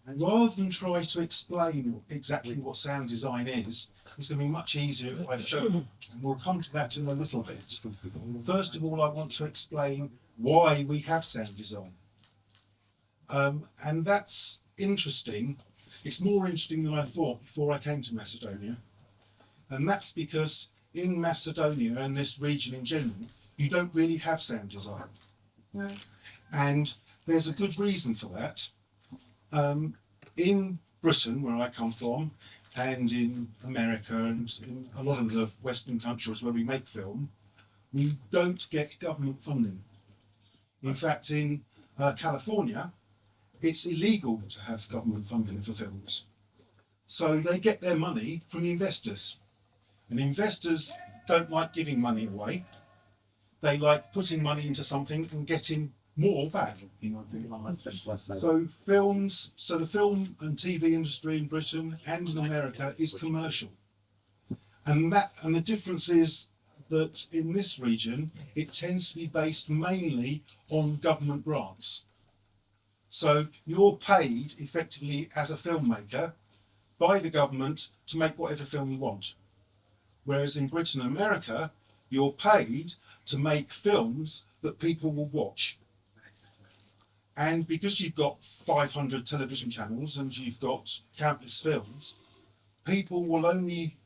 rather than try to explain exactly what sound design is, it's going to be much easier if I show you. And we'll come to that in a little bit. First of all, I want to explain why we have sound design. And that's interesting. It's more interesting than I thought before I came to Macedonia. And that's because in Macedonia and this region in general, you don't really have sound design. Right. And there's a good reason for that. In Britain, where I come from, and in America and in a lot of the Western countries where we make film, we don't get government funding. In fact, in California, it's illegal to have government funding for films. So they get their money from investors. And investors don't like giving money away. They like putting money into something and getting more back. So the film and TV industry in Britain and in America is commercial. And the difference is that in this region, it tends to be based mainly on government grants. So you're paid effectively as a filmmaker by the government to make whatever film you want. Whereas in Britain and America, you're paid to make films that people will watch. And because you've got 500 television channels and you've got countless films, people will only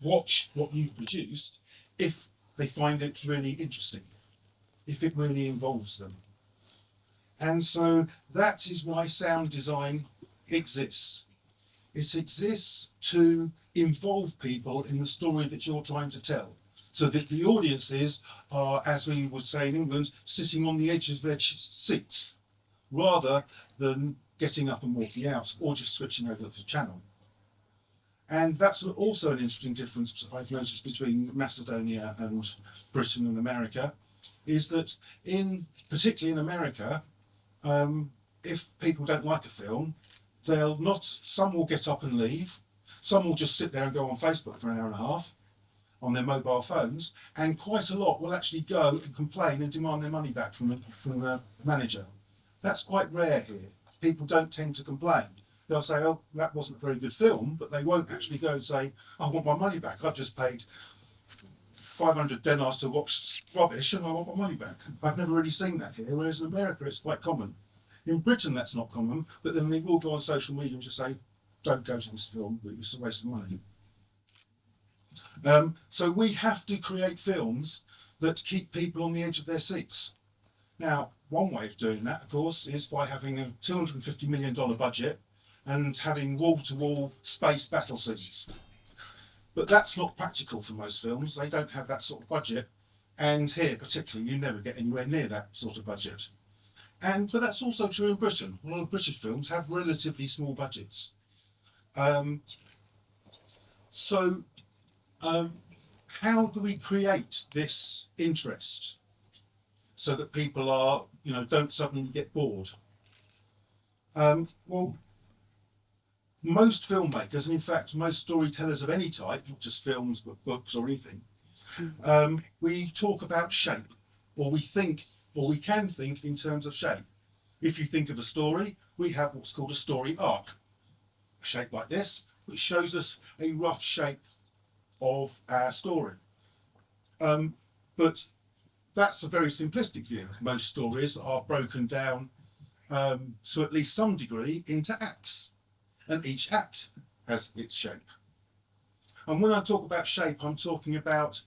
watch what you've produced if they find it really interesting, if it really involves them. And so that is why sound design exists. It exists to involve people in the story that you're trying to tell, so that the audiences are, as we would say in England, sitting on the edge of their seats, rather than getting up and walking out or just switching over the channel. And that's also an interesting difference I've noticed between Macedonia and Britain and America, is that particularly in America, if people don't like a film, some will get up and leave, some will just sit there and go on Facebook for an hour and a half on their mobile phones, and quite a lot will actually go and complain and demand their money back from the manager. That's quite rare here. People don't tend to complain. They'll say, oh, that wasn't a very good film, but they won't actually go and say, I want my money back. I've just paid 500 dinars to watch rubbish and I want my money back. I've never really seen that here, whereas in America it's quite common. In Britain that's not common, but then they will go on social media and just say, don't go to this film, it's a waste of money. So we have to create films that keep people on the edge of their seats. Now, one way of doing that, of course, is by having a $250 million budget and having wall-to-wall space battle scenes. But that's not practical for most films. They don't have that sort of budget. And here, particularly, you never get anywhere near that sort of budget. But that's also true in Britain. A lot of British films have relatively small budgets. How do we create this interest so that people don't suddenly get bored? Well, most filmmakers, and in fact most storytellers of any type, not just films but books or anything, we talk about shape, or we can think in terms of shape. If you think of a story, we have what's called a story arc, a shape like this, which shows us a rough shape of our story. But that's a very simplistic view. Most stories are broken down to at least some degree into acts, and each act has its shape. And when I talk about shape, I'm talking about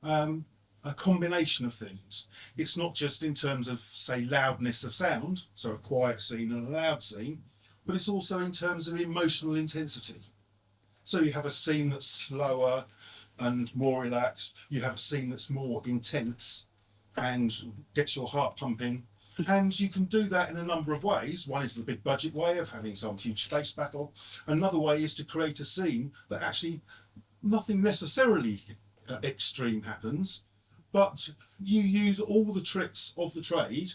a combination of things. It's not just in terms of, say, loudness of sound, so a quiet scene and a loud scene, but it's also in terms of emotional intensity. So you have a scene that's slower and more relaxed. You have a scene that's more intense and gets your heart pumping. And you can do that in a number of ways. One is the big budget way of having some huge space battle. Another way is to create a scene that actually nothing necessarily extreme happens, but you use all the tricks of the trade,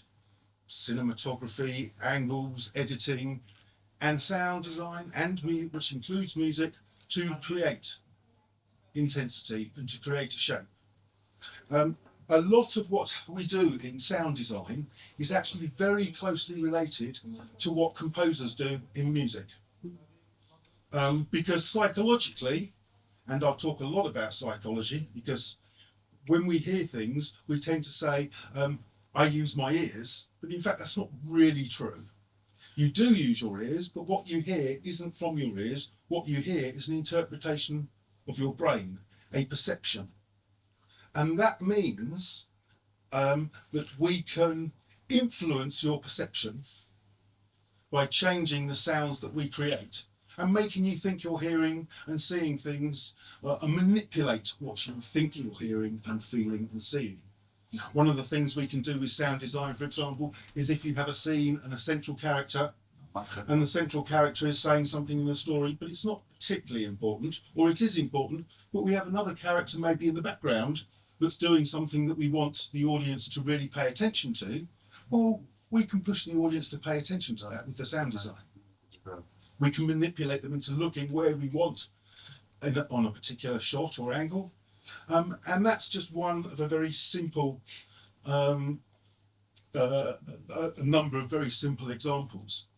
cinematography, angles, editing, and sound design, which includes music, to create intensity and to create a shape. a lot of what we do in sound design is actually very closely related to what composers do in music. Because psychologically, and I'll talk a lot about psychology, because when we hear things, we tend to say, I use my ears, but in fact, that's not really true. You do use your ears, but what you hear isn't from your ears. What you hear is an interpretation of your brain, a perception. And that means that we can influence your perception by changing the sounds that we create and making you think you're hearing and seeing things and manipulate what you think you're hearing and feeling and seeing. One of the things we can do with sound design, for example, is if you have a scene and a central character, and the central character is saying something in the story, but it's not particularly important, or it is important, but we have another character maybe in the background that's doing something that we want the audience to really pay attention to, well, we can push the audience to pay attention to that with the sound design. We can manipulate them into looking where we want on a particular shot or angle. And that's just one of a very simple, a number of very simple examples.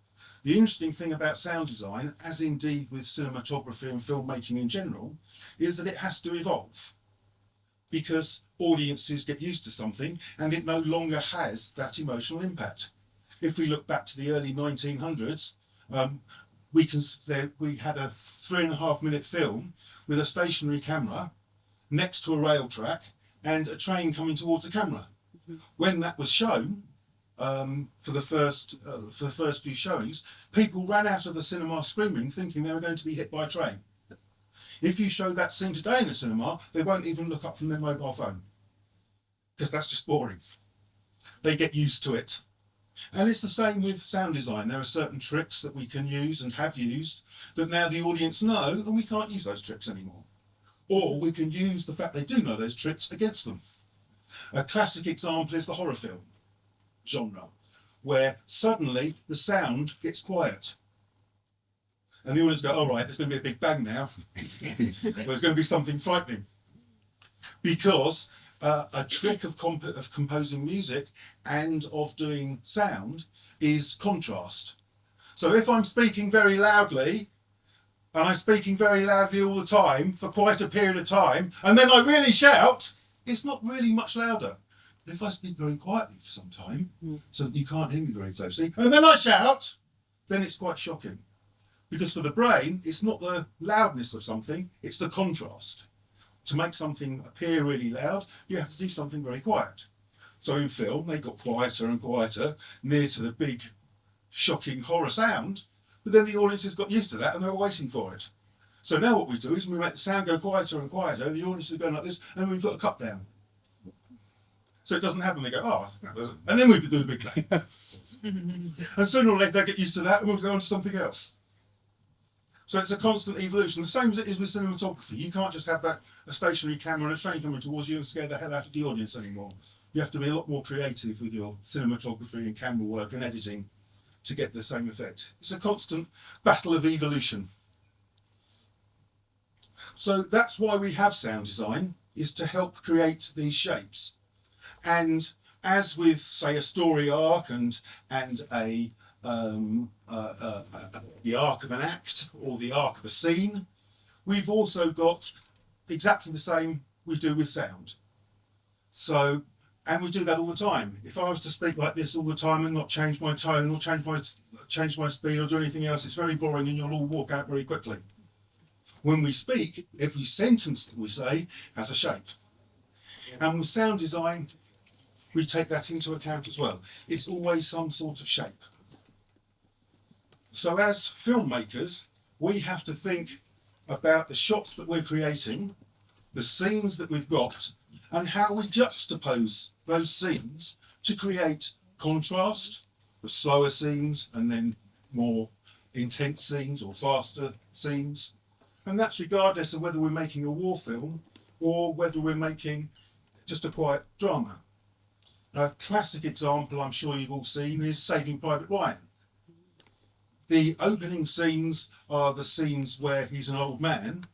The interesting thing about sound design, as indeed with cinematography and filmmaking in general, is that it has to evolve. Because audiences get used to something and it no longer has that emotional impact. If we look back to the early 1900s, we had a 3.5 minute film with a stationary camera next to a rail track and a train coming towards the camera. When that was shown, for the first few showings, people ran out of the cinema screaming, thinking they were going to be hit by a train. If you show that scene today in the cinema, they won't even look up from their mobile phone, because that's just boring. They get used to it. And it's the same with sound design. There are certain tricks that we can use and have used that now the audience know, and we can't use those tricks anymore. Or we can use the fact they do know those tricks against them. A classic example is the horror film genre, where suddenly the sound gets quiet. And the audience go, all right, there's going to be a big bang now. There's going to be something frightening. Because a trick of composing music and of doing sound is contrast. So if I'm speaking very loudly, and I'm speaking very loudly all the time for quite a period of time, and then I really shout, it's not really much louder. But if I speak very quietly for some time, so that you can't hear me very closely, and then I shout, then it's quite shocking. Because for the brain, it's not the loudness of something, it's the contrast. To make something appear really loud, you have to do something very quiet. So in film, they got quieter and quieter, near to the big, shocking horror sound, but then the audiences got used to that and they were waiting for it. So now what we do is we make the sound go quieter and quieter, and the audience is going like this, and we put a cup down. So it doesn't happen, they go, oh, and then we do the big bang. And sooner or later they get used to that and we'll go on to something else. So it's a constant evolution, the same as it is with cinematography. You can't just have a stationary camera and a train coming towards you and scare the hell out of the audience anymore. You have to be a lot more creative with your cinematography and camera work and editing to get the same effect. It's a constant battle of evolution. So that's why we have sound design, is to help create these shapes. And as with, say, a story arc and the arc of an act or the arc of a scene, we've also got exactly the same we do with sound. So, and we do that all the time. If I was to speak like this all the time and not change my tone or change my speed or do anything else, it's very boring and you'll all walk out very quickly. When we speak, every sentence that we say has a shape. And with sound design, we take that into account as well. It's always some sort of shape. So as filmmakers, we have to think about the shots that we're creating, the scenes that we've got, and how we juxtapose those scenes to create contrast, the slower scenes and then more intense scenes or faster scenes. And that's regardless of whether we're making a war film or whether we're making just a quiet drama. A classic example I'm sure you've all seen is Saving Private Ryan. The opening scenes are the scenes where he's an old man,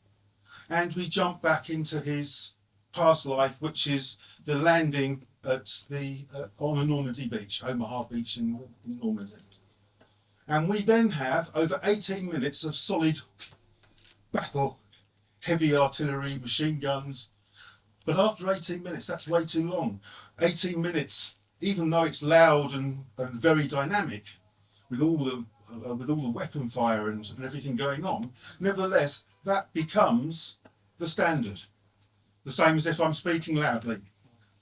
and we jump back into his past life, which is the landing at on a Normandy beach, Omaha Beach in Normandy. And we then have over 18 minutes of solid battle, heavy artillery, machine guns. But after 18 minutes, that's way too long. 18 minutes, even though it's loud and very dynamic, with all the weapon fire and everything going on, nevertheless, that becomes the standard. The same as if I'm speaking loudly.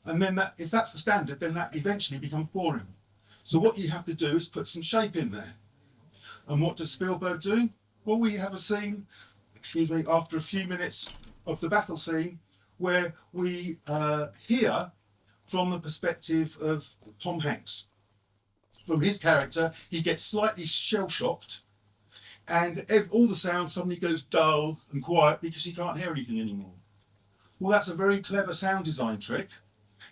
And then if that's the standard, then that eventually becomes boring. So what you have to do is put some shape in there. And what does Spielberg do? Well, we have a scene, after a few minutes of the battle scene, where we hear from the perspective of Tom Hanks. From his character, he gets slightly shell-shocked, and all the sound suddenly goes dull and quiet because he can't hear anything anymore. Well, that's a very clever sound design trick.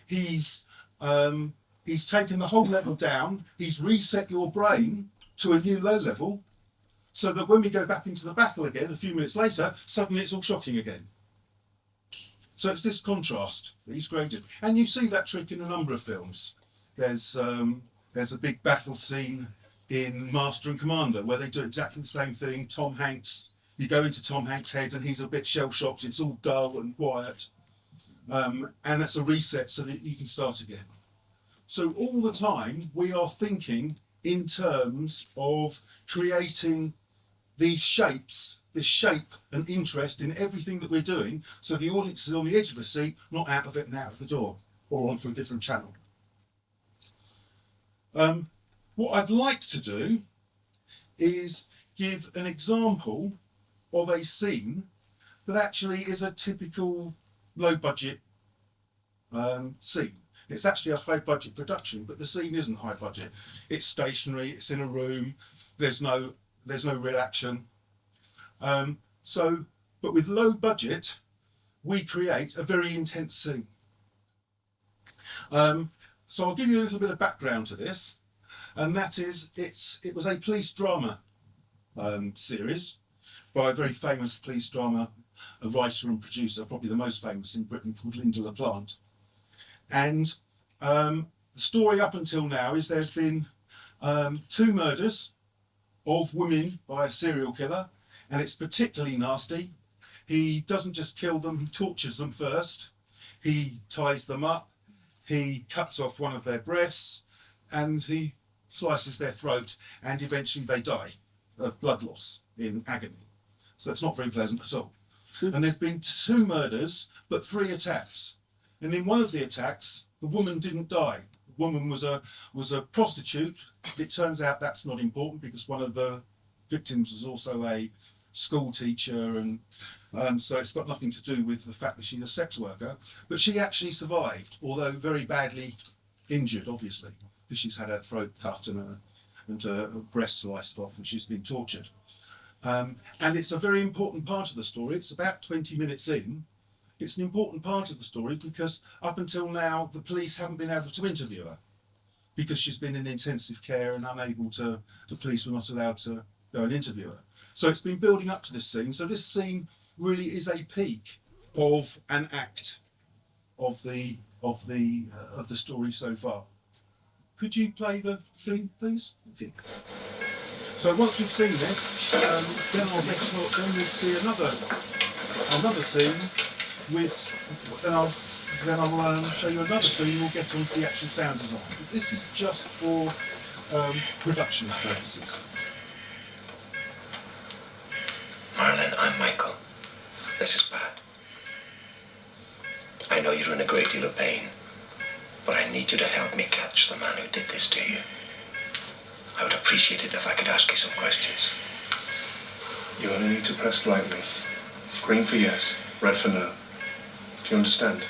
He's taken the whole level down. He's reset your brain to a new low level, so that when we go back into the battle again a few minutes later, suddenly it's all shocking again. So it's this contrast that he's created, and you see that trick in a number of films. There's a big battle scene in Master and Commander where they do exactly the same thing. Tom Hanks, you go into Tom Hanks' head and he's a bit shell-shocked. It's all dull and quiet, and that's a reset so that you can start again. So all the time we are thinking in terms of creating these shapes, this shape and interest in everything that we're doing, so the audience is on the edge of the seat, not out of it and out of the door, or onto a different channel. What I'd like to do is give an example of a scene that actually is a typical low-budget scene. It's actually a high-budget production, but the scene isn't high budget. It's stationary. It's in a room. There's no real action. But with low budget, we create a very intense scene. So I'll give you a little bit of background to this, and that is it was a police drama series by a very famous police drama writer and producer, probably the most famous in Britain, called Linda LaPlante. And the story up until now is there's been 2 murders of women by a serial killer, and it's particularly nasty. He doesn't just kill them, he tortures them first. He ties them up, he cuts off one of their breasts, and he slices their throat, and eventually they die of blood loss in agony. So it's not very pleasant at all. And there's been 2 murders, but 3 attacks. And in one of the attacks, the woman didn't die. The woman was a prostitute. It turns out that's not important because one of the victims was also a school teacher, and so it's got nothing to do with the fact that she's a sex worker. But she actually survived, although very badly injured, obviously, because she's had her throat cut and her breast sliced off, and she's been tortured. And it's a very important part of the story. It's about 20 minutes in. It's an important part of the story because up until now, the police haven't been able to interview her because she's been in intensive care and unable to, the police were not allowed to go and interview her. So it's been building up to this scene. So this scene really is a peak of an act of the story so far. Could you play the scene, please? Okay. So once we've seen this, then we'll see another scene with. Then I'll show you another scene. We'll get onto the actual sound design. But this is just for production purposes. Marlon, I'm Michael. This is Pat. I know you're in a great deal of pain, but I need you to help me catch the man who did this to you. I would appreciate it if I could ask you some questions. You only need to press slightly. Green for yes, red for no. Do you understand?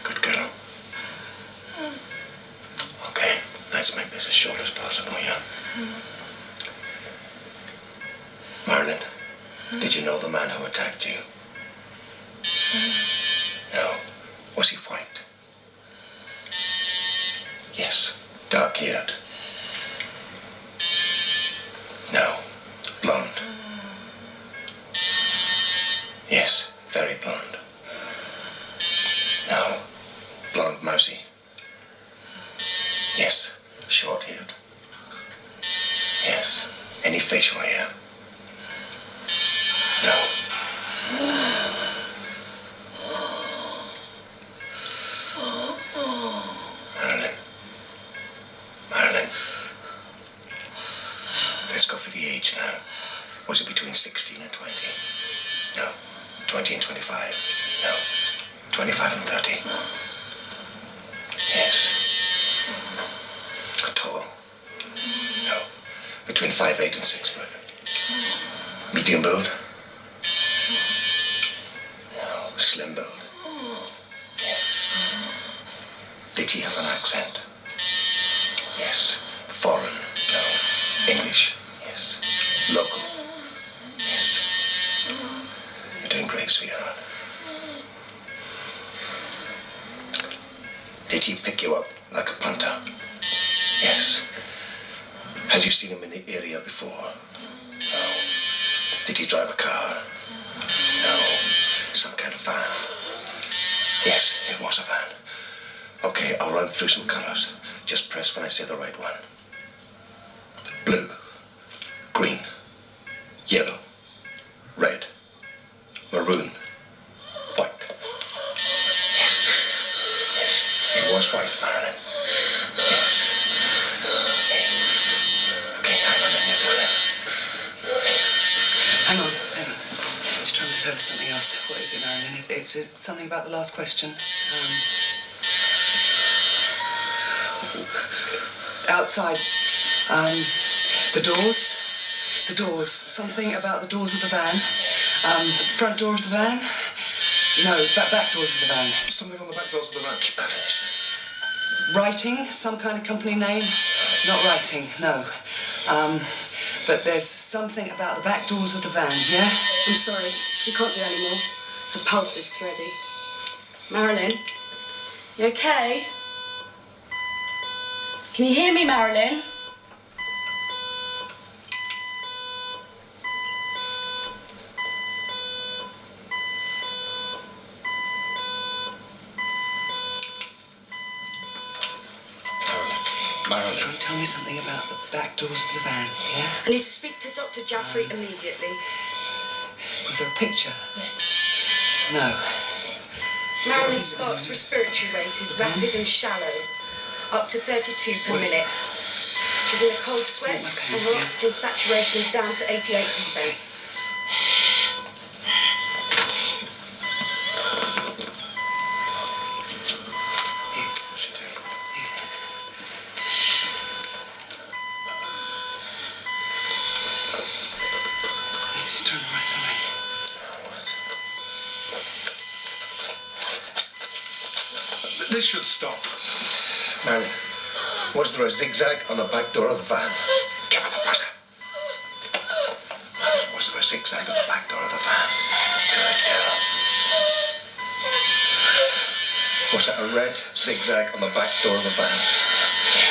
Good girl. Okay, let's make this as short as possible, yeah? Marlon, did you know the man who attacked you? No. Was he white? Yes. Dark-haired? No. Blonde? Yes. Was it between 16 and 20? No. 20 and 25? No. 25 and 30? Yes. Tall? No. Between 5'8" and 6 foot? Medium build? No. Slim build? Yes. Did he have an accent? Yes. Foreign? No. English? Yes. Local? Yes. You're doing great, sweetheart. Did he pick you up like a punter? Yes. Had you seen him in the area before? No. Did he drive a car? No. Some kind of van? Yes, it was a van. Okay, I'll run through some colors. Just press when I say the right one. Blue, green, yellow, red, maroon, white. Yes. Yes, it was white, Marilyn. Yes. Okay, hang on a minute, darling. Hang on. She's trying to tell us something else. What is it, Marilyn? It's something about the last question. Outside. The doors. Something about the doors of the van. Front door of the van. No, back doors of the van. Something on the back doors of the van. Keep out of this. Writing, some kind of company name. Not writing, no. But there's something about the back doors of the van, yeah? I'm sorry, she can't do any more. Her pulse is thready. Marilyn, you okay? Can you hear me, Marilyn? Marilyn. Can you tell me something about the back doors of the van, yeah? I need to speak to Dr. Jaffrey immediately. Was there a picture? No. Marilyn Sparks' respiratory rate is rapid and shallow, up to 32 per minute. She's in a cold sweat and her oxygen saturation is down to 88%. She's trying to write something. This should stop. Marilyn, was there a zigzag on the back door of the van? Give her the buzzer. Was there a zigzag on the back door of the van? Good girl. Was there a red zigzag on the back door of the van?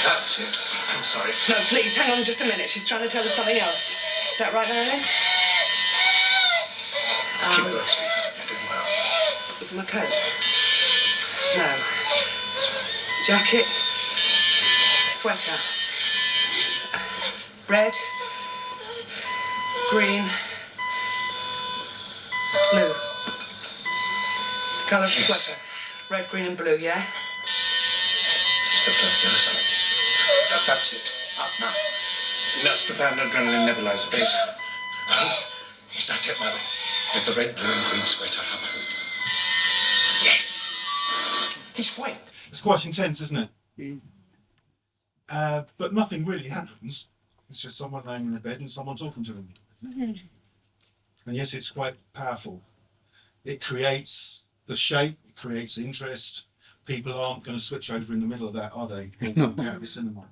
That's it. I'm sorry. No, please, hang on just a minute. She's trying to tell us something else. Is that right, Marilyn? Keep it up, sweetheart. You're doing well. Is it my coat? No. Jacket. Sweater. Red. Green. Blue. Colour of the Yes. sweater. Red, green and blue, yeah? Still trying to give us something. That's it. Up now. Nurse, prepare an adrenaline nebulizer, please. Is that it, Marilyn? Did the red, blue and green sweater have a hood? Yes. He's white. It's quite intense, isn't it? But nothing really happens. It's just someone laying in a bed and someone talking to them. And yes, it's quite powerful. It creates the shape, it creates interest. People aren't going to switch over in the middle of that, are they? Out of the cinema.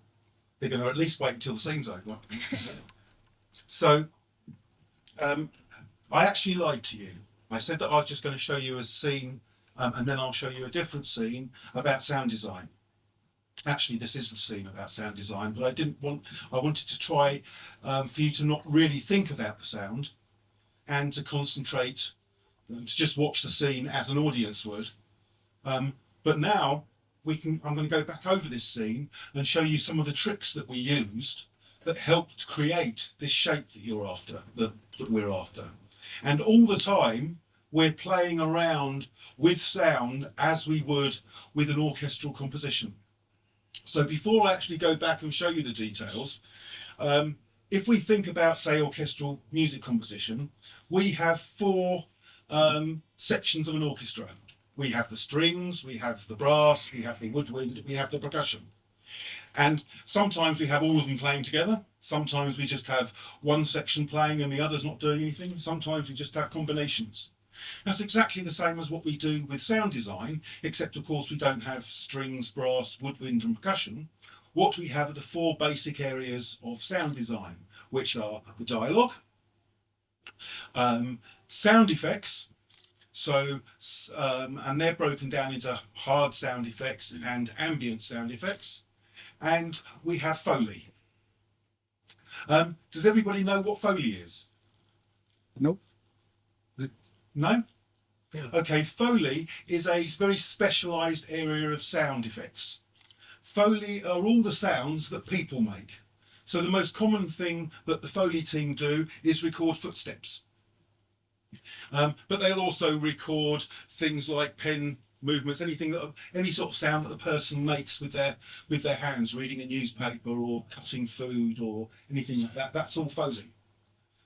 They're going to at least wait until the scene's over. So, I actually lied to you. I said that I was just going to show you a scene and then I'll show you a different scene about sound design. Actually, this is the scene about sound design, but I wanted to try for you to not really think about the sound and to concentrate, to just watch the scene as an audience would. But now I'm going to go back over this scene and show you some of the tricks that we used that helped create this shape that you're after, that we're after. And all the time, we're playing around with sound as we would with an orchestral composition. So before I actually go back and show you the details, if we think about, say, orchestral music composition, we have four sections of an orchestra. We have the strings, we have the brass, we have the woodwind, we have the percussion. And sometimes we have all of them playing together. Sometimes we just have one section playing and the other's not doing anything. Sometimes we just have combinations. That's exactly the same as what we do with sound design, except of course we don't have strings, brass, woodwind and percussion. What we have are the four basic areas of sound design, which are the dialogue, sound effects, and they're broken down into hard sound effects and ambient sound effects, and we have Foley. Does everybody know what Foley is? Nope. No? Yeah. Okay, Foley is a very specialised area of sound effects. Foley are all the sounds that people make. So the most common thing that the Foley team do is record footsteps. But they'll also record things like pen movements, any sort of sound that the person makes with their hands, reading a newspaper or cutting food or anything like that. That's all Foley.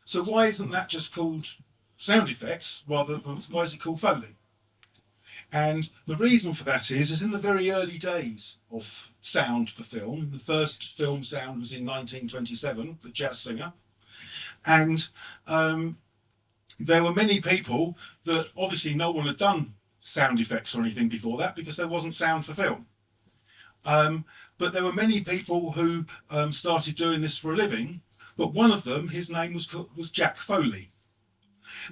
So why isn't that just called sound effects rather than why is it called Foley? And the reason for that is in the very early days of sound for film, the first film sound was in 1927, The Jazz Singer, and there were many people that obviously no one had done sound effects or anything before that because there wasn't sound for film. But there were many people who started doing this for a living, but one of them, his name was Jack Foley.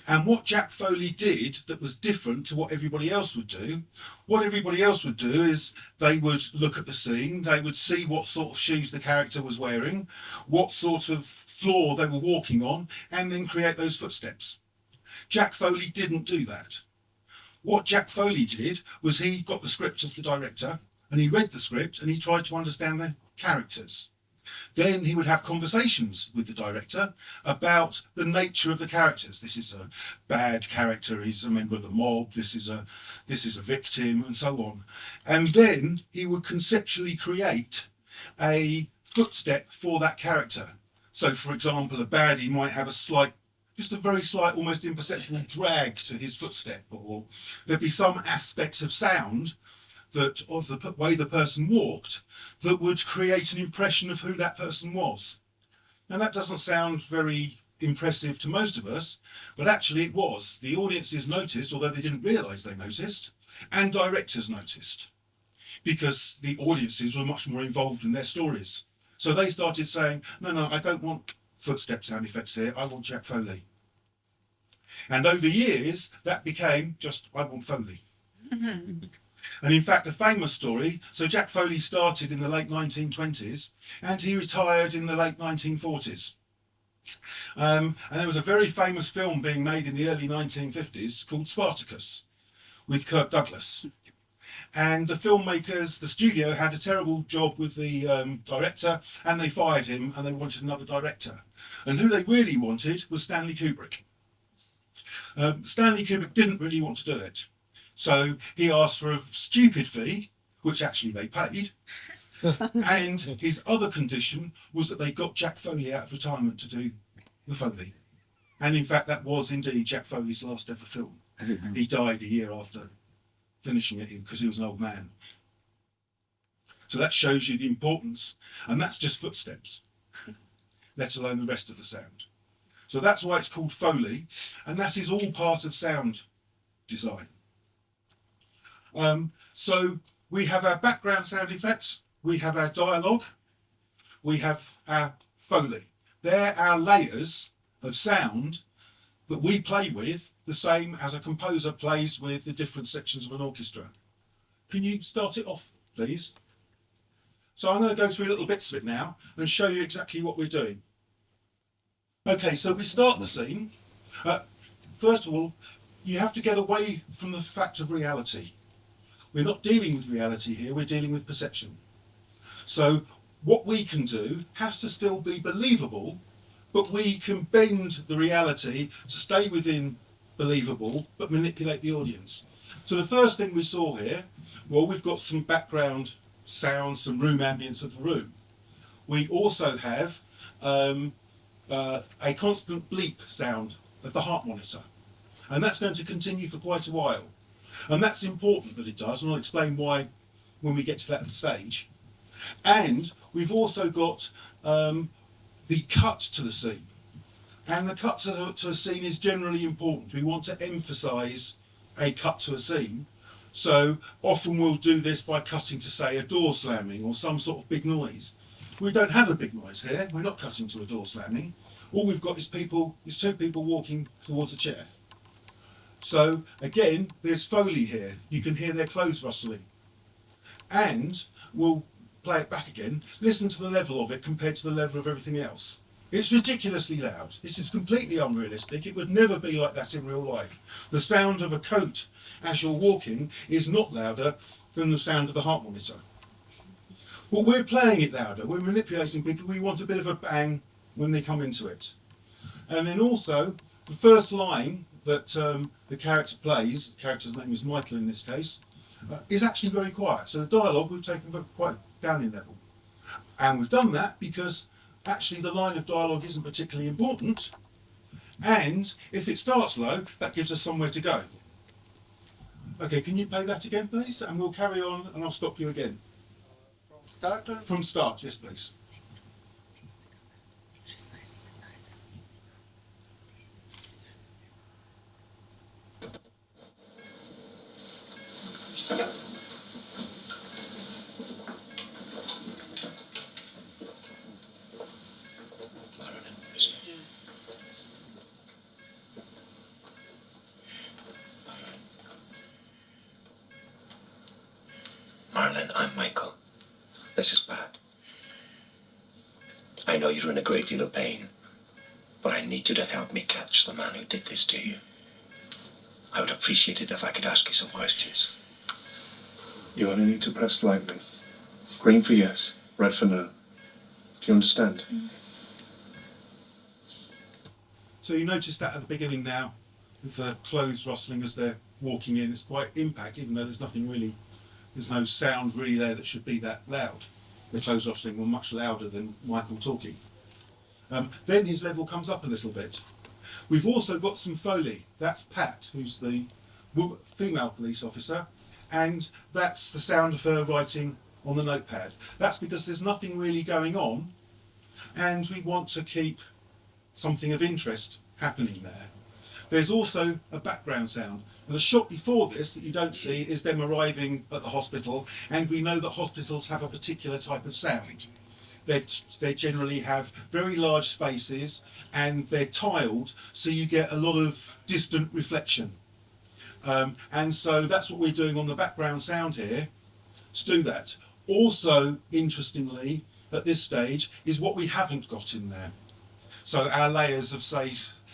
And what Jack Foley did that was different to what everybody else would do, is they would look at the scene, they would see what sort of shoes the character was wearing, what sort of floor they were walking on, and then create those footsteps. Jack Foley didn't do that. What Jack Foley did was he got the script of the director and he read the script and he tried to understand the characters. Then he would have conversations with the director about the nature of the characters. This is a bad character, he's a member of the mob, this is a victim, and so on. And then he would conceptually create a footstep for that character. So for example, a baddie might have just a very slight, almost imperceptible drag to his footstep, or there'd be some aspects of sound that of the way the person walked that would create an impression of who that person was. Now that doesn't sound very impressive to most of us, but actually it was. The audiences noticed, although they didn't realise they noticed, and directors noticed, because the audiences were much more involved in their stories. So they started saying, no, I don't want footstep sound effects here, I want Jack Foley. And over years, that became just, I want Foley. And in fact, a famous story, so Jack Foley started in the late 1920s and he retired in the late 1940s. And there was a very famous film being made in the early 1950s called Spartacus with Kirk Douglas. And the filmmakers, the studio, had a terrible job with the director and they fired him and they wanted another director. And who they really wanted was Stanley Kubrick. Stanley Kubrick didn't really want to do it. So he asked for a stupid fee, which actually they paid. And his other condition was that they got Jack Foley out of retirement to do the Foley. And in fact, that was indeed Jack Foley's last ever film. He died a year after finishing it because he was an old man. So that shows you the importance. And that's just footsteps, let alone the rest of the sound. So that's why it's called Foley. And that is all part of sound design. So we have our background sound effects, we have our dialogue, we have our Foley. They're our layers of sound that we play with, the same as a composer plays with the different sections of an orchestra. Can you start it off, please? So I'm going to go through little bits of it now and show you exactly what we're doing. Okay, so we start the scene. First of all, you have to get away from the fact of reality. We're not dealing with reality here, we're dealing with perception. So what we can do has to still be believable, but we can bend the reality to stay within believable, but manipulate the audience. So the first thing we saw here, well, we've got some background sound, some room ambience of the room. We also have a constant bleep sound of the heart monitor. And that's going to continue for quite a while. And that's important that it does, and I'll explain why when we get to that stage. And we've also got the cut to the scene. And the cut to a scene is generally important. We want to emphasise a cut to a scene. So often we'll do this by cutting to, say, a door slamming or some sort of big noise. We don't have a big noise here. We're not cutting to a door slamming. All we've got is two people walking towards a chair. So again, there's Foley here. You can hear their clothes rustling. And we'll play it back again. Listen to the level of it compared to the level of everything else. It's ridiculously loud. This is completely unrealistic. It would never be like that in real life. The sound of a coat as you're walking is not louder than the sound of the heart monitor. But we're playing it louder. We're manipulating people. We want a bit of a bang when they come into it. And then also, the first line that the character plays, the character's name is Michael in this case, is actually very quiet. So the dialogue we've taken quite down in level. And we've done that because actually the line of dialogue isn't particularly important, and if it starts low, that gives us somewhere to go. Okay, can you play that again, please? And we'll carry on, and I'll stop you again. From start or? From start, yes, please. Marlon, I'm Michael. This is bad. I know you're in a great deal of pain, but I need you to help me catch the man who did this to you. I would appreciate it if I could ask you some questions. You only need to press lightly. Green for yes, red for no. Do you understand? So you notice that at the beginning now, with the clothes rustling as they're walking in. It's quite impact, even though there's no sound really there that should be that loud. The clothes rustling were much louder than Michael talking. Then his level comes up a little bit. We've also got some Foley. That's Pat, who's the female police officer, and that's the sound of her writing on the notepad. That's because there's nothing really going on, and we want to keep something of interest happening there. There's also a background sound. And the shot before this that you don't see is them arriving at the hospital, and we know that hospitals have a particular type of sound. They generally have very large spaces and they're tiled, so you get a lot of distant reflection. And so that's what we're doing on the background sound here to do that. Also, interestingly, at this stage, is what we haven't got in there. So our layers of, say,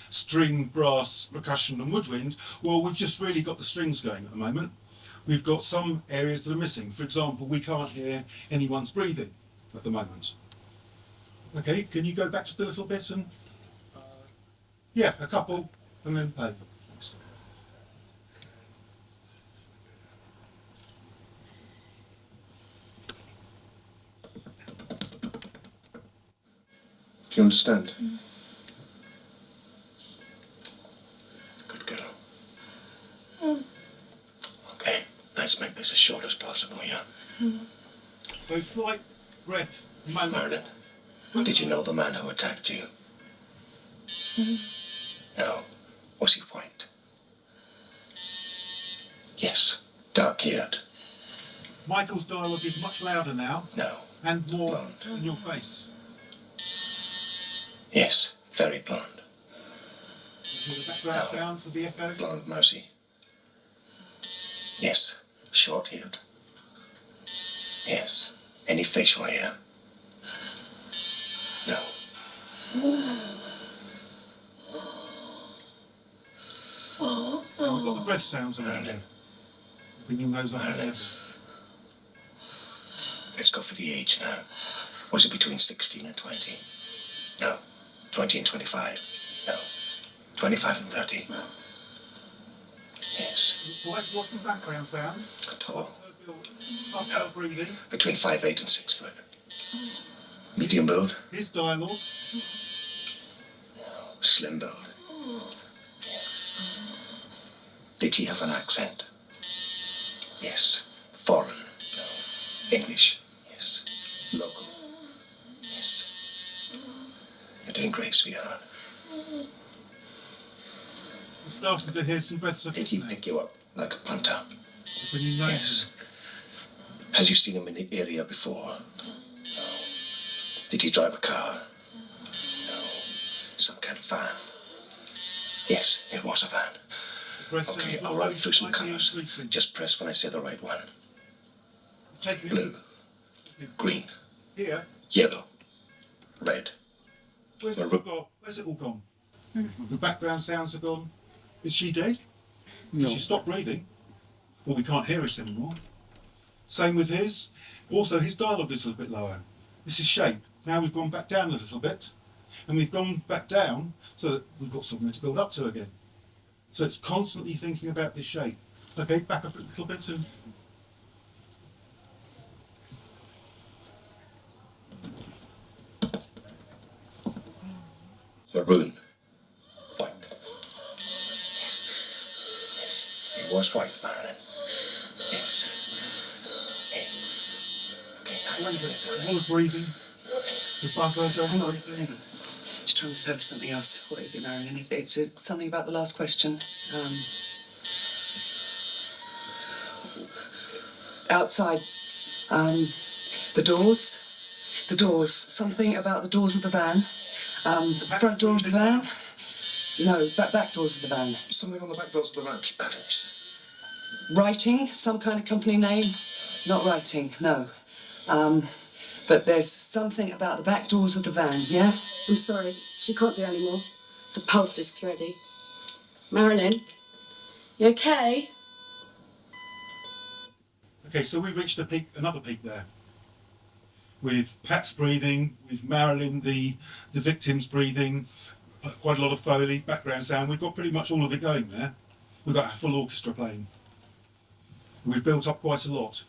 string, brass, percussion and woodwind, well, we've just really got the strings going at the moment. We've got some areas that are missing. For example, we can't hear anyone's breathing at the moment. Okay, can you go back just a little bit and... yeah, a couple, and then play. Thanks. Do you understand? Good girl. Okay, let's make this as short as possible, yeah? So slight breath. Marlon, did you know the man who attacked you? No. Was he white? Yes. Dark-haired? Michael's dialogue is much louder now No. and more Blonde. in your face. Yes. Very blonde. You hear the background No. sound for the echo? Blonde Mercy. Yes. Short-haired. Yes. Any facial hair? No. And we've got the breath sounds around him. Bringing those up there. Let's go for the age now. Was it between 16 and 20? No. 20 and 25? No. 25 and 30? No. Yes. What's the background sound? Tall. Uphill breathing. Between 5'8" and 6 foot. Medium build? His dialogue. Slim build. Did he have an accent? Yes. Foreign? No. English? Yes. Local? Yes. You're doing great, sweetheart. I'm starting to hear some breaths of Did he pick you up like a punter? when you know. Yes. Had you seen him in the area before? No. Did he drive a car? No. Some kind of van? Yes, it was a van. Breath Okay, sounds I'll run always through some slightly colours. increasing. Just press when I say the right one. Take it Blue, green, here. yellow, red. Where's it all gone? Where's it all gone? The background sounds are gone. Is she dead? Did she stop breathing? Well, we can't hear it anymore. Same with his. Also, his dialogue is a little bit lower. This is shape. Now we've gone back down a little bit. And we've gone back down so that we've got somewhere to build up to again. So it's constantly thinking about this shape. Okay, back up a little bit and... Maroon. White. Yes. Yes. It was white, Marilyn. Yes. Okay, now All the breathing. The buzzer, the breathing. She's trying to tell us something else. What is it, Marilyn? It's something about the last question. Outside. The doors. The doors. Something about the doors of the van. Front door of the van. No, back doors of the van. something on the back doors of the van. Spanish. Writing. Some kind of company name. Not writing. No. But there's something about the back doors of the van. Yeah. I'm sorry, she can't do any more. The pulse is thready. Marilyn, you okay? Okay, so we've reached a peak, another peak there. With Pat's breathing, with Marilyn, the victim's breathing, quite a lot of Foley, background sound. We've got pretty much all of it going there. We've got a full orchestra playing. We've built up quite a lot.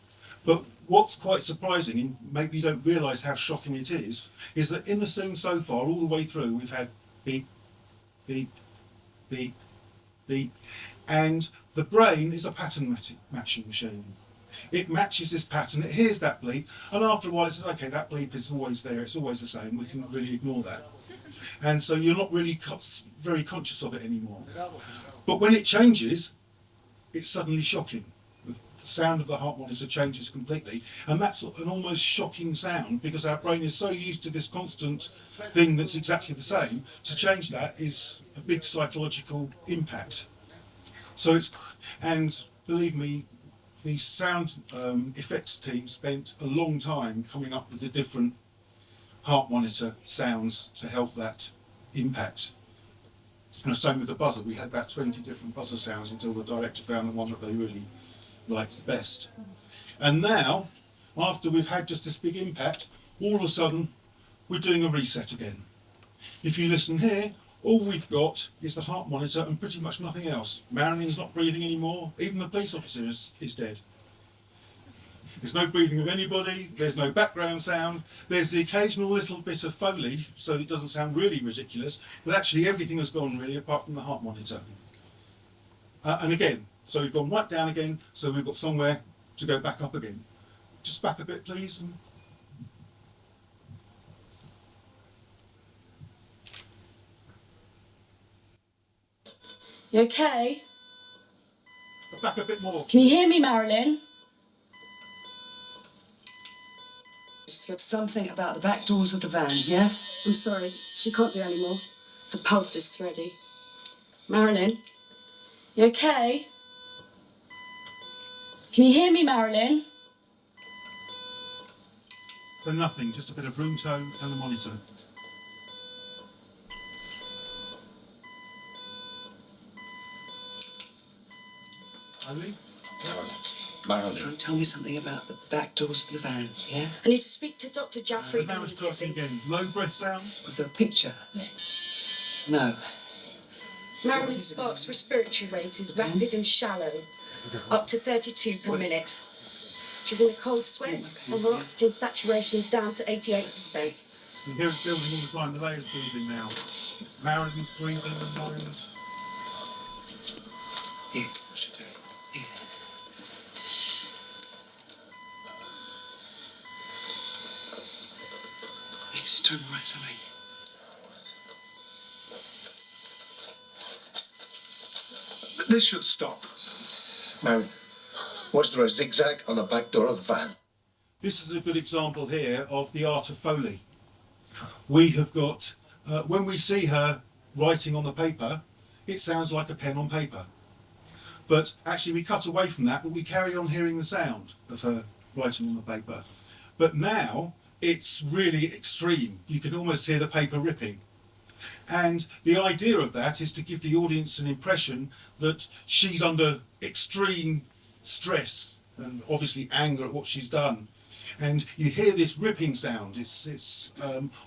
But what's quite surprising, and maybe you don't realise how shocking it is that in the scene so far, all the way through, we've had beep, beep, beep, beep, and the brain is a pattern matching machine. It matches this pattern, it hears that bleep, and after a while it says, okay, that bleep is always there, it's always the same, we can really ignore that. And so you're not really very conscious of it anymore. But when it changes, it's suddenly shocking. The sound of the heart monitor changes completely, and that's an almost shocking sound because our brain is so used to this constant thing that's exactly the same. To change that is a big psychological impact. So and believe me, the sound effects team spent a long time coming up with the different heart monitor sounds to help that impact. And the same with the buzzer. We had about 20 different buzzer sounds until the director found the one that they really liked the best. And now, after we've had just this big impact, all of a sudden we're doing a reset again. If you listen here, all we've got is the heart monitor and pretty much nothing else. Marilyn's not breathing anymore, even the police officer is dead. There's no breathing of anybody, there's no background sound, there's the occasional little bit of Foley, so it doesn't sound really ridiculous, but actually everything has gone really apart from the heart monitor. And again, so we've gone right down again, so we've got somewhere to go back up again. Just back a bit, please. You okay? Back a bit more. Can you hear me, Marilyn? Something about the back doors of the van, yeah? I'm sorry, she can't do any more. The pulse is thready. Marilyn, you okay? Can you hear me, Marilyn? So nothing, just a bit of room tone and the monitor. Ali? Marilyn. Tell me something about the back doors of the van, yeah? I need to speak to Dr. Jaffrey Now we're starting immediately. again. Low breath sounds. Was there a picture? No. Marilyn Sparks' respiratory rate is rapid and shallow, up to 32 per minute. She's in a cold sweat and her oxygen saturation is down to 88%. You hear it building all the time. The layers breathing now. Marilyn's breathing and Lauren's. Here, what's she doing? Here. She's trying to write something. This should stop. Mary, was there a zigzag on the back door of the van? This is a good example here of the art of Foley. We have got, when we see her writing on the paper, it sounds like a pen on paper. But actually we cut away from that, but we carry on hearing the sound of her writing on the paper. But now it's really extreme. You can almost hear the paper ripping. And the idea of that is to give the audience an impression that she's under extreme stress and obviously anger at what she's done. And you hear this ripping sound. It's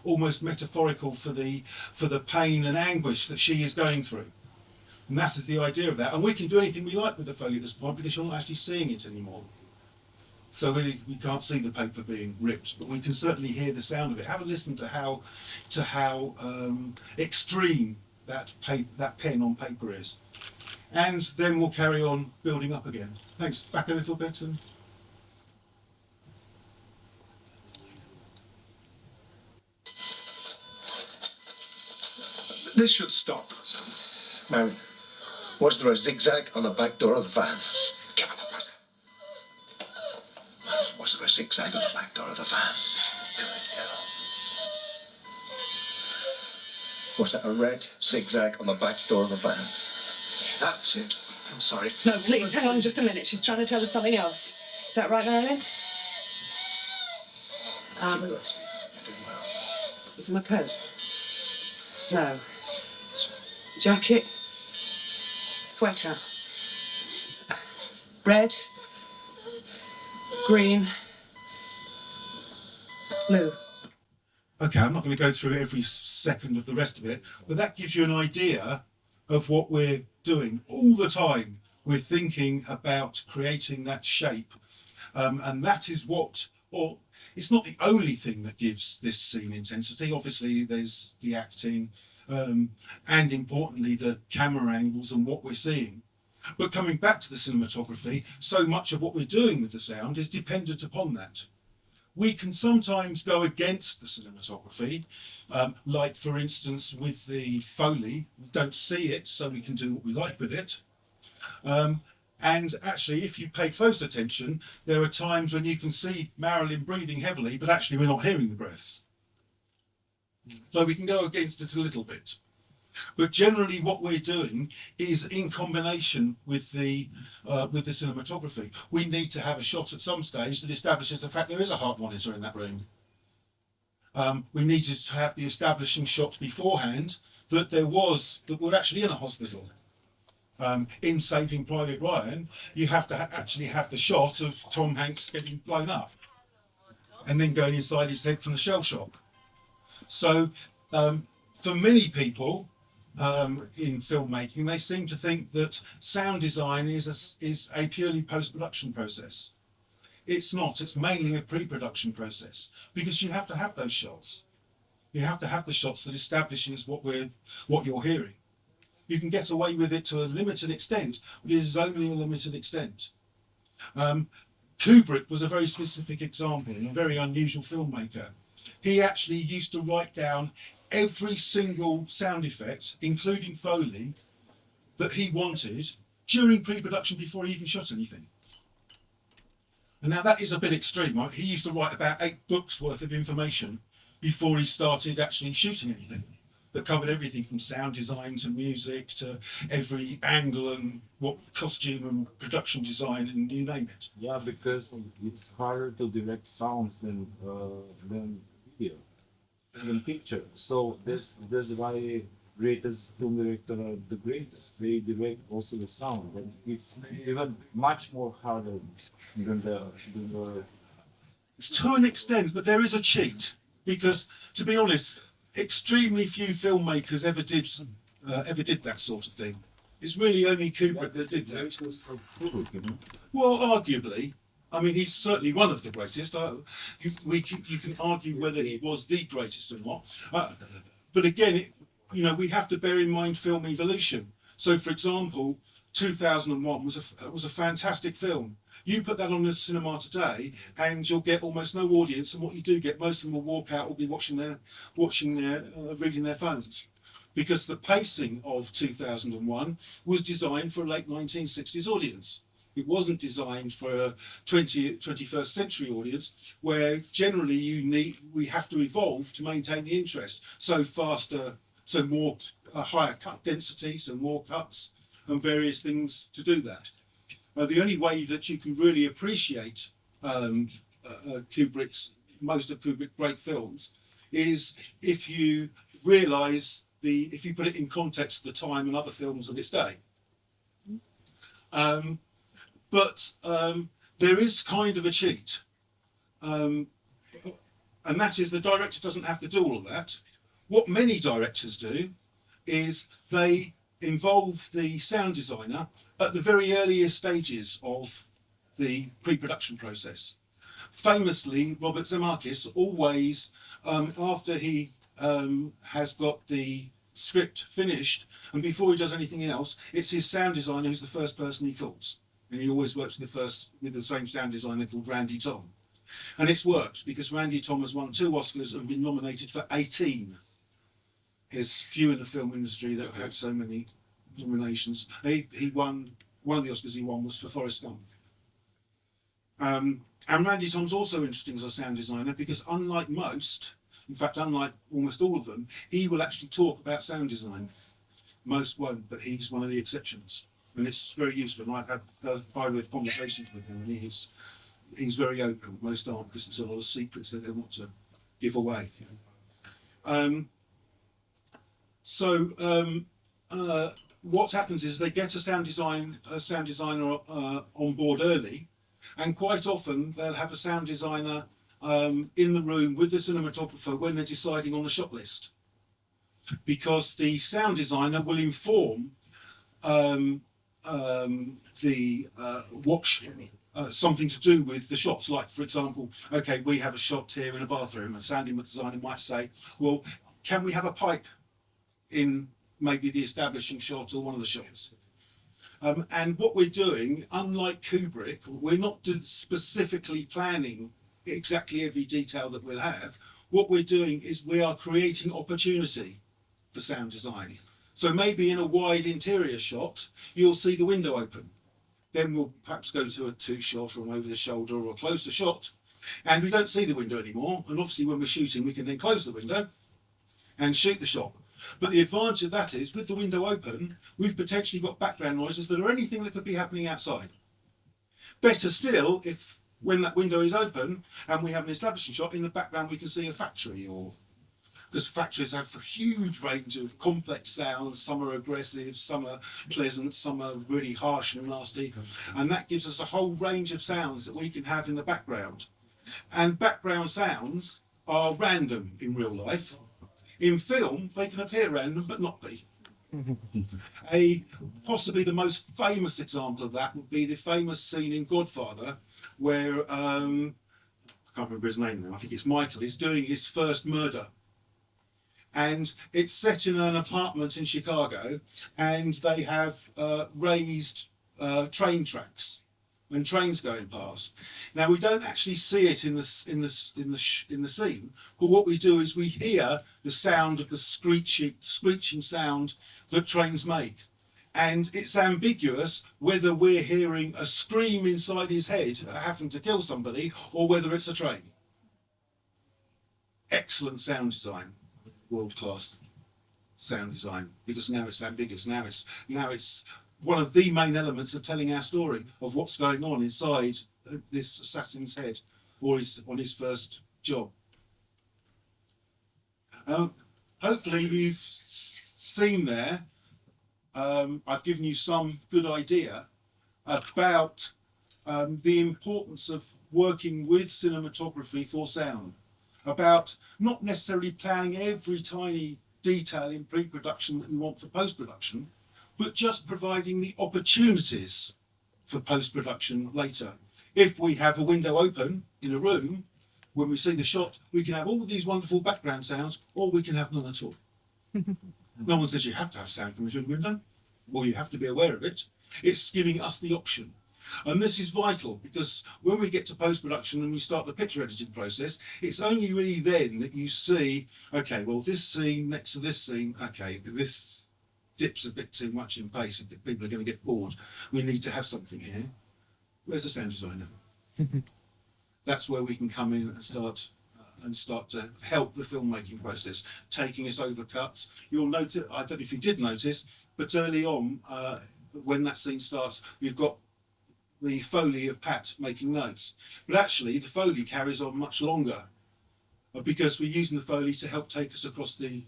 almost metaphorical for the pain and anguish that she is going through. And that is the idea of that. And we can do anything we like with the Foley at this point because you're not actually seeing it anymore. So really, we can't see the paper being ripped, but we can certainly hear the sound of it. Have a listen to how extreme that pen on paper is. And then we'll carry on building up again. Thanks. Back a little bit. And This should stop. Mary, was there a zigzag on the back door of the van? Give her the buzzer. Was there a zigzag on the back door of the van? Good girl. Was there a red zigzag on the back door of the van? That's it. I'm sorry. No, please, hang on just a minute. She's trying to tell us something else. Is that right, Marilyn? Is it my coat? No. Jacket? Sweater? Red? Green? Blue? okay, I'm not going to go through every second of the rest of it, but that gives you an idea of what we're doing all the time. We're thinking about creating that shape, and that is what, or it's not the only thing that gives this scene intensity. Obviously there's the acting, and importantly the camera angles and what we're seeing. But coming back to the cinematography, so much of what we're doing with the sound is dependent upon that. We can sometimes go against the cinematography, like for instance with the Foley, we don't see it, so we can do what we like with it. And actually, if you pay close attention, there are times when you can see Marilyn breathing heavily, but actually we're not hearing the breaths. So we can go against it a little bit. But generally what we're doing is in combination with the cinematography. We need to have a shot at some stage that establishes the fact there is a heart monitor in that room. We needed to have the establishing shot beforehand that we're actually in a hospital. In Saving Private Ryan, you have to actually have the shot of Tom Hanks getting blown up and then going inside his head from the shell shock. So for many people in filmmaking, they seem to think that sound design is a purely post-production process. It's not. It's mainly a pre-production process because you have to have those shots. You have to have the shots that establishes what you're hearing. You can get away with it to a limited extent, but it is only a limited extent. Kubrick was a very specific example, and a very unusual filmmaker. He actually used to write down every single sound effect, including Foley, that he wanted during pre-production before he even shot anything. And now that is a bit extreme, right? He used to write about 8 books worth of information before he started actually shooting anything. That covered everything from sound design to music to every angle and what costume and production design and you name it. Yeah, because it's harder to direct sounds than video, than picture. So that's why greatest film director are the greatest. They direct also the sound, and it's even much more harder than the To an extent, but there is a cheat because, to be honest, extremely few filmmakers ever did that sort of thing. It's really only Kubrick that did that. Well, arguably, I mean, he's certainly one of the greatest. You can argue whether he was the greatest or not. But again, we have to bear in mind film evolution. So, for example, 2001 was a fantastic film. You put that on the cinema today, and you'll get almost no audience. And what you do get, most of them will walk out, will be reading their phones, because the pacing of 2001 was designed for a late 1960s audience. It wasn't designed for a 21st century audience, where generally we have to evolve to maintain the interest. So faster, so more higher cut density, so more cuts and various things to do that. The only way that you can really appreciate most of Kubrick's great films is if you realise if you put it in context of the time and other films of its day. But there is kind of a cheat, and that is the director doesn't have to do all of that. What many directors do is they involve the sound designer at the very earliest stages of the pre-production process. Famously, Robert Zemeckis always, after he has got the script finished, and before he does anything else, it's his sound designer who's the first person he calls. And he always works with the same sound designer called Randy Tom. And it's worked because Randy Tom has won 2 Oscars and been nominated for 18. There's few in the film industry that have had so many nominations. He won, one of the Oscars he won was for Forrest Gump. And Randy Tom's also interesting as a sound designer because unlike most, in fact unlike almost all of them, he will actually talk about sound design. Most won't, but he's one of the exceptions. And it's very useful. And I've had private conversations with him, and he's very open. Most aren't, because there's a lot of secrets that they want to give away. What happens is they get a sound designer on board early, and quite often they'll have a sound designer in the room with the cinematographer when they're deciding on the shot list, because the sound designer will inform something to do with the shots. Like, for example, okay, we have a shot here in a bathroom, and sound designer might say, well, can we have a pipe in maybe the establishing shot or one of the shots? And what we're doing, unlike Kubrick, we're not specifically planning exactly every detail that we'll have. What we're doing is we are creating opportunity for sound design. So maybe in a wide interior shot, you'll see the window open. Then we'll perhaps go to a 2-shot or an over the shoulder or a closer shot, and we don't see the window anymore. And obviously when we're shooting, we can then close the window and shoot the shot. But the advantage of that is with the window open, we've potentially got background noises that are anything that could be happening outside. Better still, if when that window is open and we have an establishing shot, in the background we can see a factory, or because factories have a huge range of complex sounds. Some are aggressive, some are pleasant, some are really harsh and nasty. And that gives us a whole range of sounds that we can have in the background. And background sounds are random in real life. In film, they can appear random, but not be. Possibly the most famous example of that would be the famous scene in Godfather where, I can't remember his name now, I think it's Michael, is doing his first murder. And it's set in an apartment in Chicago, and they have raised train tracks when trains going past. Now we don't actually see it in the scene, but what we do is we hear the sound of the screeching sound that trains make, and it's ambiguous whether we're hearing a scream inside his head having to kill somebody or whether it's a train. Excellent sound design. World-class sound design, because now it's ambiguous. Now it's one of the main elements of telling our story of what's going on inside this assassin's head, or on his first job. Hopefully you've seen there. I've given you some good idea about the importance of working with cinematography for sound. About not necessarily planning every tiny detail in pre-production that you want for post-production, but just providing the opportunities for post-production later. If we have a window open in a room, when we see the shot, we can have all these wonderful background sounds, or we can have none at all. No one says you have to have sound coming through the window, or you have to be aware of it. It's giving us the option. And this is vital, because when we get to post-production and we start the picture editing process, it's only really then that you see, okay, well, this scene next to this scene, okay, this dips a bit too much in pace and people are going to get bored. We need to have something here. Where's the sound designer? That's where we can come in and start to help the filmmaking process, taking us over cuts. You'll notice, I don't know if you did notice, but early on, when that scene starts, we've got the Foley of Pat making notes. But actually, the Foley carries on much longer because we're using the Foley to help take us across the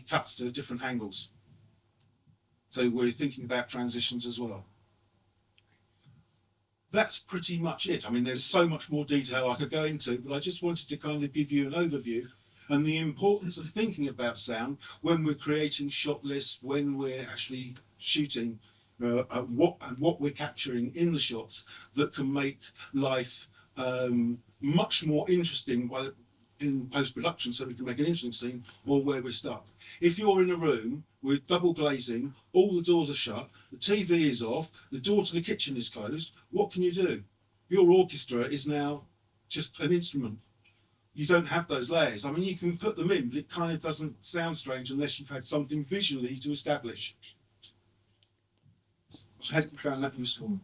cuts to different angles. So we're thinking about transitions as well. That's pretty much it. I mean, there's so much more detail I could go into, but I just wanted to kind of give you an overview and the importance of thinking about sound when we're creating shot lists, when we're actually shooting, what we're capturing in the shots that can make life much more interesting in post-production, so we can make an interesting scene, or where we're stuck. If you're in a room with double glazing, all the doors are shut, the TV is off, the door to the kitchen is closed, what can you do? Your orchestra is now just an instrument. You don't have those layers. I mean, you can put them in, but it kind of doesn't sound strange unless you've had something visually to establish. I hope you found that useful.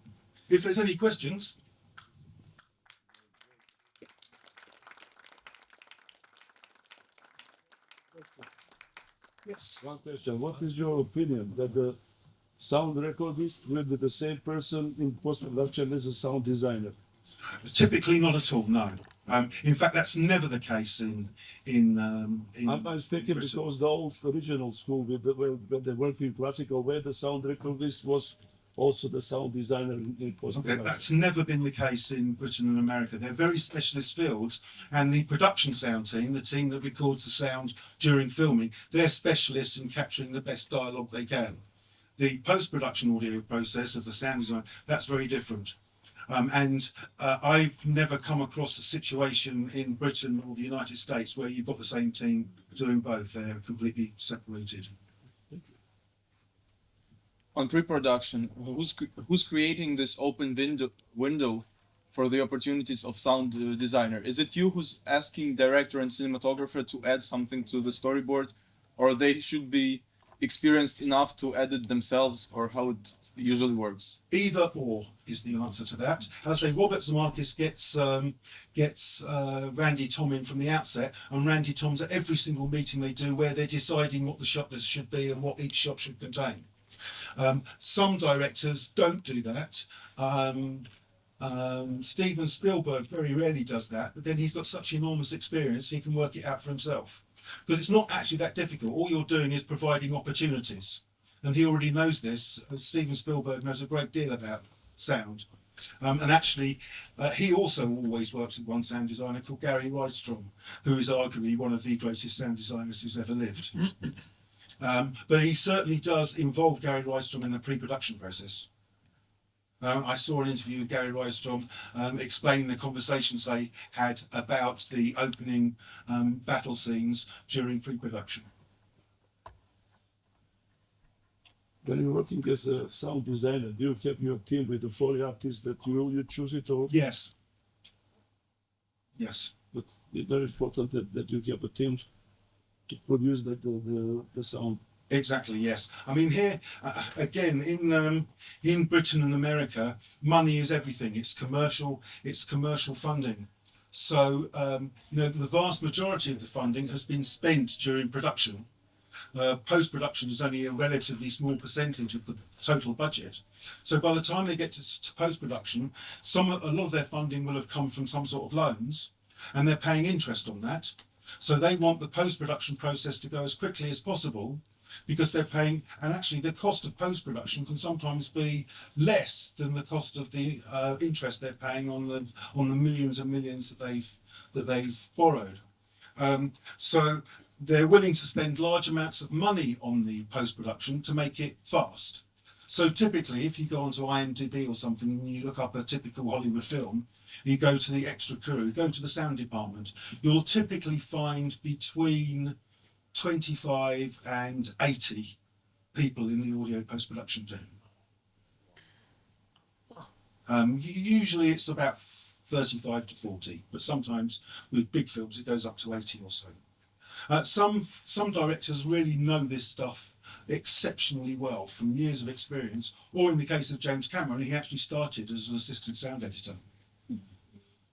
If there's any questions. Yes. One question. What is your opinion that the sound recordist will be the same person in post-production as a sound designer? Typically not at all, no. In fact, that's never the case in I'm thinking Britain. because the old original school, when they worked in classical, where the sound recordist was also the sound designer in post-production. That's never been the case in Britain and America. They're very specialist fields, and the production sound team, the team that records the sound during filming, they're specialists in capturing the best dialogue they can. The post-production audio process of the sound design, that's very different. I've never come across a situation in Britain or the United States where you've got the same team doing both. They're completely separated. On pre-production, who's creating this open window for the opportunities of sound designer? Is it you who's asking director and cinematographer to add something to the storyboard, or they should be experienced enough to edit themselves, or how it usually works? Either or is the answer to that. As I say, Robert Zemeckis gets Randy Tom in from the outset, and Randy Tom's at every single meeting they do where they're deciding what the shot list should be and what each shot should contain. Some directors don't do that. Steven Spielberg very rarely does that, but then he's got such enormous experience he can work it out for himself. Because it's not actually that difficult. All you're doing is providing opportunities. And he already knows this. Steven Spielberg knows a great deal about sound. And actually, he also always works with one sound designer called Gary Rydstrom, who is arguably one of the greatest sound designers who's ever lived. But he certainly does involve Gary Rydstrom in the pre-production process. I saw an interview with Gary Rydstrom explaining the conversations they had about the opening battle scenes during pre-production. When you're working as a sound designer, do you have your team with the Foley artists that you choose it, or? Yes. Yes. But it's very important that you have a team to produce the sound. Exactly, yes. I mean, here again in Britain and America, money is everything. It's commercial funding. So the vast majority of the funding has been spent during production. Post-production is only a relatively small percentage of the total budget. So by the time they get to post-production, a lot of their funding will have come from some sort of loans, and they're paying interest on that. So they want the post-production process to go as quickly as possible, because they're paying, and actually the cost of post-production can sometimes be less than the cost of the interest they're paying on the millions and millions that they've borrowed. So they're willing to spend large amounts of money on the post-production to make it fast. So typically, if you go onto IMDb or something and you look up a typical Hollywood film, you go to the extra crew, go to the sound department, you'll typically find between 25 and 80 people in the audio post-production team. Usually it's about 35 to 40, but sometimes with big films it goes up to 80 or so. Some directors really know this stuff exceptionally well from years of experience, or in the case of James Cameron, he actually started as an assistant sound editor,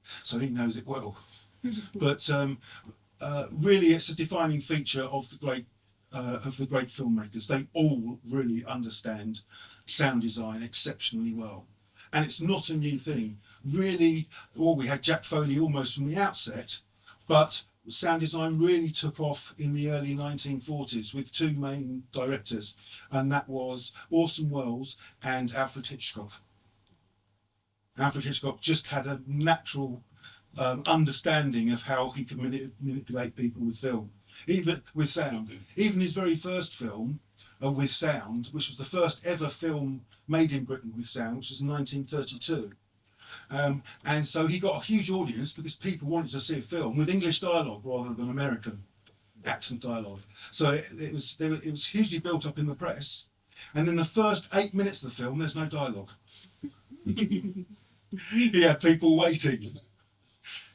so he knows it well. But really, it's a defining feature of the great filmmakers. They all really understand sound design exceptionally well, and it's not a new thing. Really, well, we had Jack Foley almost from the outset, but sound design really took off in the early 1940s with two main directors, and that was Orson Welles and Alfred Hitchcock. Alfred Hitchcock just had a natural understanding of how he could manipulate people with film, even with sound. Even his very first film with sound, which was the first ever film made in Britain with sound, which was in 1932. And so he got a huge audience because people wanted to see a film with English dialogue rather than American accent dialogue. So it was hugely built up in the press. And in the first 8 minutes of the film, there's no dialogue. He had people waiting.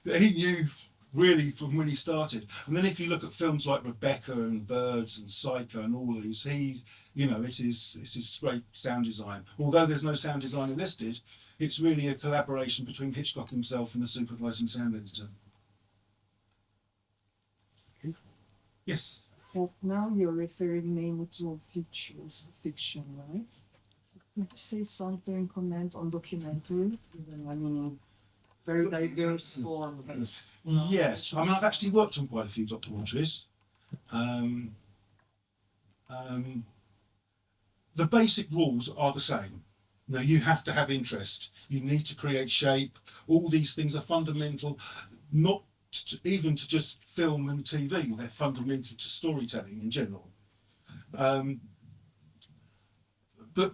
He knew really from when he started. And then if you look at films like Rebecca and Birds and Psycho and all these, it is great sound design. Although there's no sound designer listed, it's really a collaboration between Hitchcock himself and the supervising sound editor. Yes. But now you're referring mainly to fiction, right? Could you say something, comment on documentary? I mean, very diverse form. Yes, I mean, I've actually worked on quite a few documentaries. The basic rules are the same. You know, you have to have interest. You need to create shape. All these things are fundamental, not even to just film and TV. They're fundamental to storytelling in general. But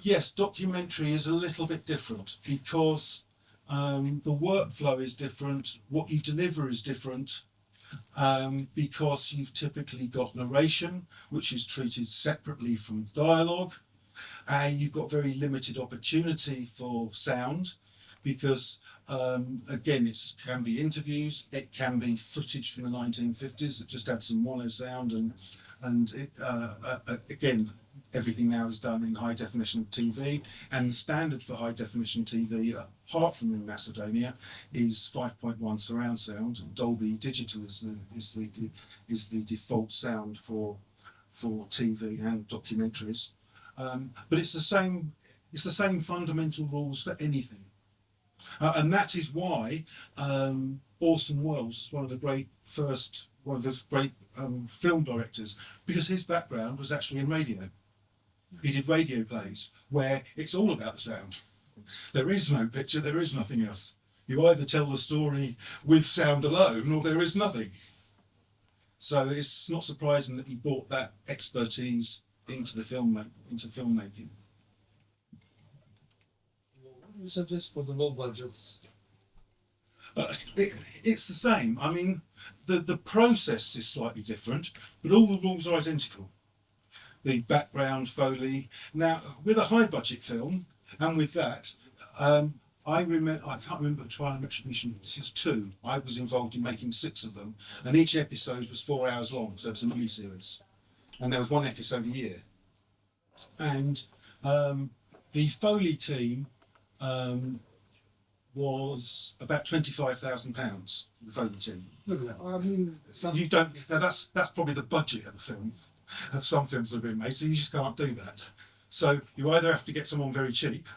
yes, documentary is a little bit different because the workflow is different. What you deliver is different because you've typically got narration, which is treated separately from dialogue. And you've got very limited opportunity for sound because, again, it can be interviews, it can be footage from the 1950s that just had some mono sound, and again, everything now is done in high definition TV, and the standard for high definition TV, apart from in Macedonia, is 5.1 surround sound. Dolby Digital is the default sound for TV and documentaries. But it's the same fundamental rules for anything, and that is why Orson Welles is one of the great film directors, because his background was actually in radio. He did radio plays where it's all about the sound. There is no picture, there is nothing else. You either tell the story with sound alone or there is nothing. So it's not surprising that he brought that expertise into filmmaking. What do you suggest for the low budgets? It's the same. I mean, the process is slightly different, but all the rules are identical. The background, Foley. Now, with a high budget film, and with that, I can't remember Trial Retribution. This is 2. I was involved in making 6 of them, and each episode was 4 hours long, so it was a mini-series. And there was 1 episode a year. And the Foley team was about £25,000. The Foley team. I mean, You don't. Now that's probably the budget of the film, of some films that have been made. So you just can't do that. So you either have to get someone very cheap,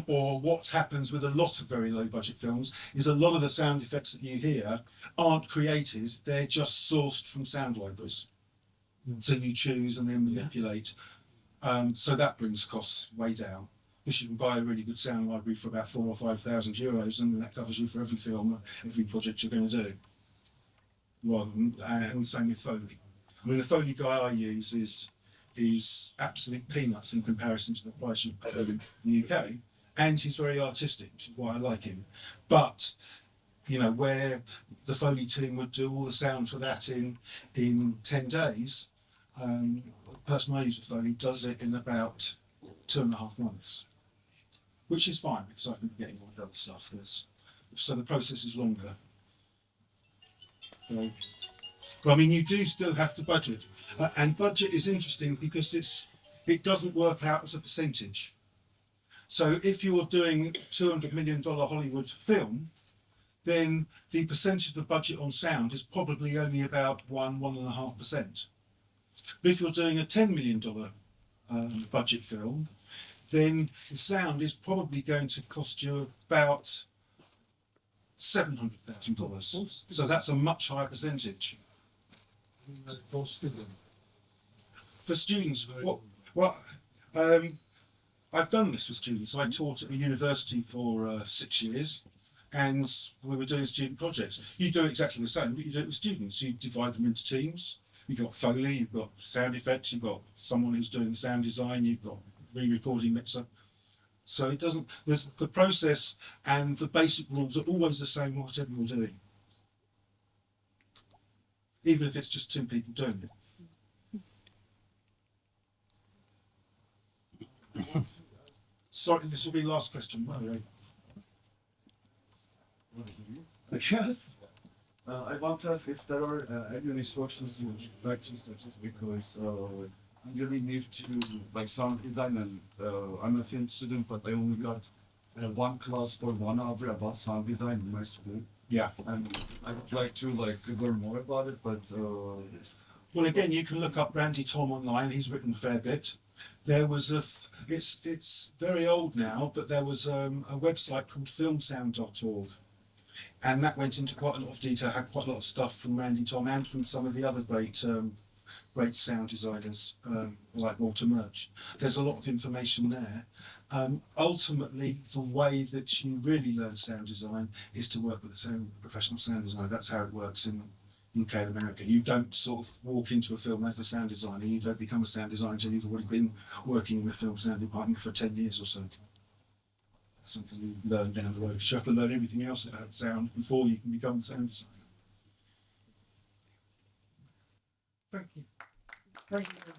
or what happens with a lot of very low budget films is a lot of the sound effects that you hear aren't created. They're just sourced from sound libraries. So you choose and then manipulate. So that brings costs way down. Because you can buy a really good sound library for about €4,000 or €5,000, and that covers you for every film, every project you're going to do. Rather than, and the same with Foley. I mean, the Foley guy I use is is absolute peanuts in comparison to the price you pay in the UK, and he's very artistic, which is why I like him. But you know, where the Foley team would do all the sound for that in 10 days, the person I use for Foley does it in about 2.5 months, which is fine because I can be getting on with other stuff. So the process is longer. But I mean, you do still have to budget, and budget is interesting because it doesn't work out as a percentage. So if you're doing a $200 million Hollywood film, then the percentage of the budget on sound is probably only about 1.5%. But if you're doing a $10 million budget film, then the sound is probably going to cost you about $700,000. So that's a much higher percentage. For students. For students, I've done this with students. I taught at a university for 6 years, and we were doing student projects. You do exactly the same, but you do it with students. You divide them into teams. You've got Foley, you've got sound effects, you've got someone who's doing sound design, you've got re-recording mixer. So it doesn't. The process and the basic rules are always the same, whatever you're doing, even if it's just 2 people doing it. Sorry, this will be the last question, by the way. Yes. I want to ask if there are any instructions you would like to suggest because I'm really new to like sound design and I'm a film student, but I only got one class for 1 hour about sound design in my school. Yeah. And I would like to like learn more about it, but Well, again, you can look up Randy Tom online. He's written a fair bit. There was it's very old now, but there was a website called filmsound.org, and that went into quite a lot of detail. Had quite a lot of stuff from Randy Tom and from some of the other great sound designers like Walter Murch. There's a lot of information there. Ultimately, the way that you really learn sound design is to work with a professional sound designer. That's how it works in UK and America. You don't sort of walk into a film as a sound designer. You don't become a sound designer until you've already been working in the film sound department for 10 years or so. That's something you learn down the road. You have to learn everything else about sound before you can become a sound designer. Thank you. Thank you.